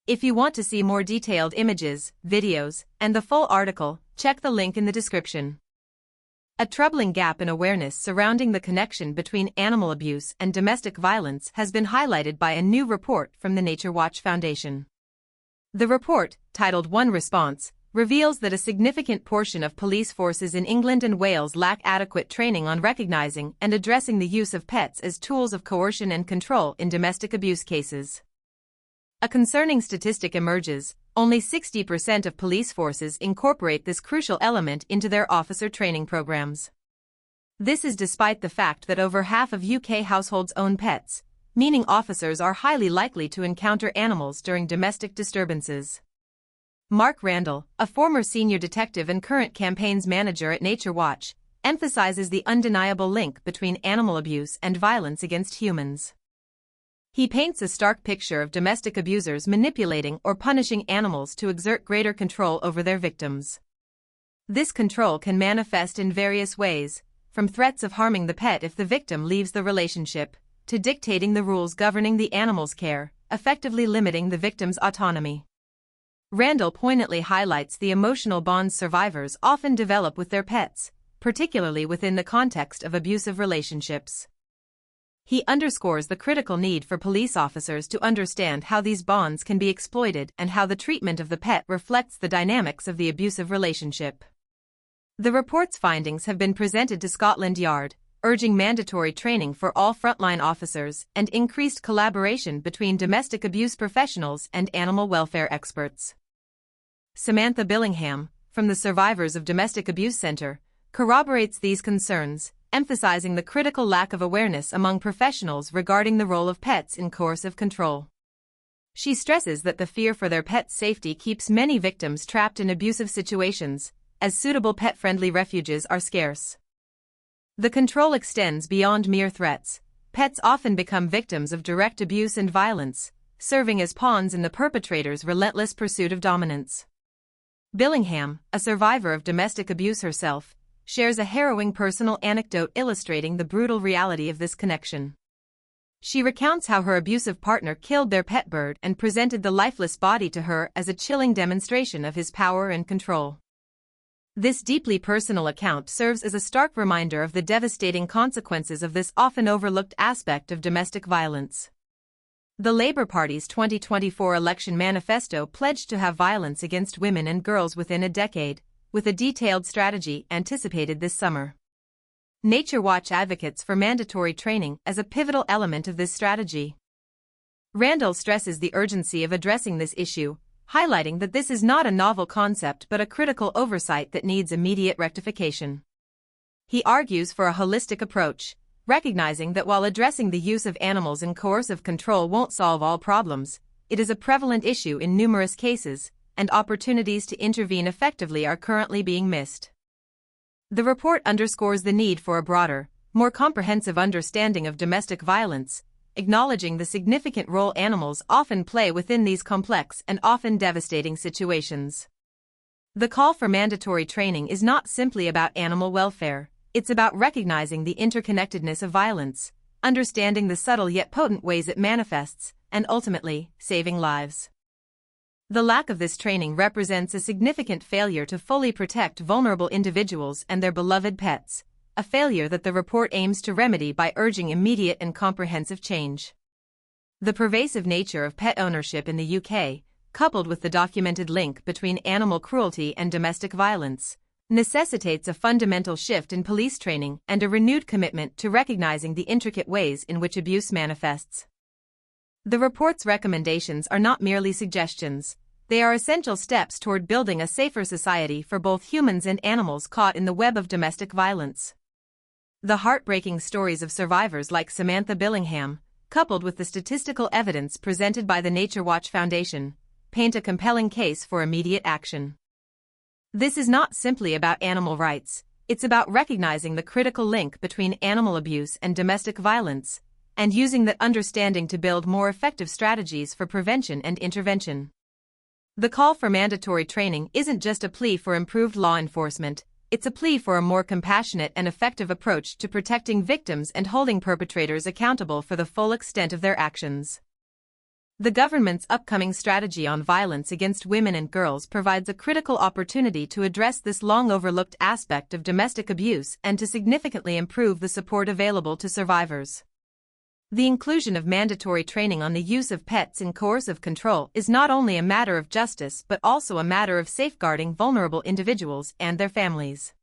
If you want to see more detailed images, videos, and the full article, check the link in the description. A troubling gap in awareness surrounding the connection between animal abuse and domestic violence has been highlighted by a new report from the Nature Watch Foundation. The report, titled One Response, reveals that a significant portion of police forces in England and Wales lack adequate training on recognizing and addressing the use of pets as tools of coercion and control in domestic abuse cases. A concerning statistic emerges: only 60% of police forces incorporate this crucial element into their officer training programs. This is despite the fact that over half of UK households own pets, meaning officers are highly likely to encounter animals during domestic disturbances. Mark Randall, a former senior detective and current campaigns manager at Nature Watch, emphasizes the undeniable link between animal abuse and violence against humans. He paints a stark picture of domestic abusers manipulating or punishing animals to exert greater control over their victims. This control can manifest in various ways, from threats of harming the pet if the victim leaves the relationship, to dictating the rules governing the animal's care, effectively limiting the victim's autonomy. Randall poignantly highlights the emotional bonds survivors often develop with their pets, particularly within the context of abusive relationships. He underscores the critical need for police officers to understand how these bonds can be exploited and how the treatment of the pet reflects the dynamics of the abusive relationship. The report's findings have been presented to Scotland Yard, urging mandatory training for all frontline officers and increased collaboration between domestic abuse professionals and animal welfare experts. Samantha Billingham, from the Survivors of Domestic Abuse Centre, corroborates these concerns, emphasizing the critical lack of awareness among professionals regarding the role of pets in coercive control. She stresses that the fear for their pets' safety keeps many victims trapped in abusive situations, as suitable pet-friendly refuges are scarce. The control extends beyond mere threats. Pets often become victims of direct abuse and violence, serving as pawns in the perpetrator's relentless pursuit of dominance. Billingham, a survivor of domestic abuse herself, shares a harrowing personal anecdote illustrating the brutal reality of this connection. She recounts how her abusive partner killed their pet bird and presented the lifeless body to her as a chilling demonstration of his power and control. This deeply personal account serves as a stark reminder of the devastating consequences of this often overlooked aspect of domestic violence. The Labour Party's 2024 election manifesto pledged to have violence against women and girls within a decade, with a detailed strategy anticipated this summer. Nature Watch advocates for mandatory training as a pivotal element of this strategy. Randall stresses the urgency of addressing this issue, highlighting that this is not a novel concept but a critical oversight that needs immediate rectification. He argues for a holistic approach, recognizing that while addressing the use of animals in coercive control won't solve all problems, it is a prevalent issue in numerous cases, and opportunities to intervene effectively are currently being missed. The report underscores the need for a broader, more comprehensive understanding of domestic violence, acknowledging the significant role animals often play within these complex and often devastating situations. The call for mandatory training is not simply about animal welfare, it's about recognizing the interconnectedness of violence, understanding the subtle yet potent ways it manifests, and ultimately, saving lives. The lack of this training represents a significant failure to fully protect vulnerable individuals and their beloved pets, a failure that the report aims to remedy by urging immediate and comprehensive change. The pervasive nature of pet ownership in the UK, coupled with the documented link between animal cruelty and domestic violence, necessitates a fundamental shift in police training and a renewed commitment to recognizing the intricate ways in which abuse manifests. The report's recommendations are not merely suggestions. They are essential steps toward building a safer society for both humans and animals caught in the web of domestic violence. The heartbreaking stories of survivors like Samantha Billingham, coupled with the statistical evidence presented by the Nature Watch Foundation, paint a compelling case for immediate action. This is not simply about animal rights, it's about recognizing the critical link between animal abuse and domestic violence, and using that understanding to build more effective strategies for prevention and intervention. The call for mandatory training isn't just a plea for improved law enforcement, it's a plea for a more compassionate and effective approach to protecting victims and holding perpetrators accountable for the full extent of their actions. The government's upcoming strategy on violence against women and girls provides a critical opportunity to address this long-overlooked aspect of domestic abuse and to significantly improve the support available to survivors. The inclusion of mandatory training on the use of pets in coercive control is not only a matter of justice but also a matter of safeguarding vulnerable individuals and their families.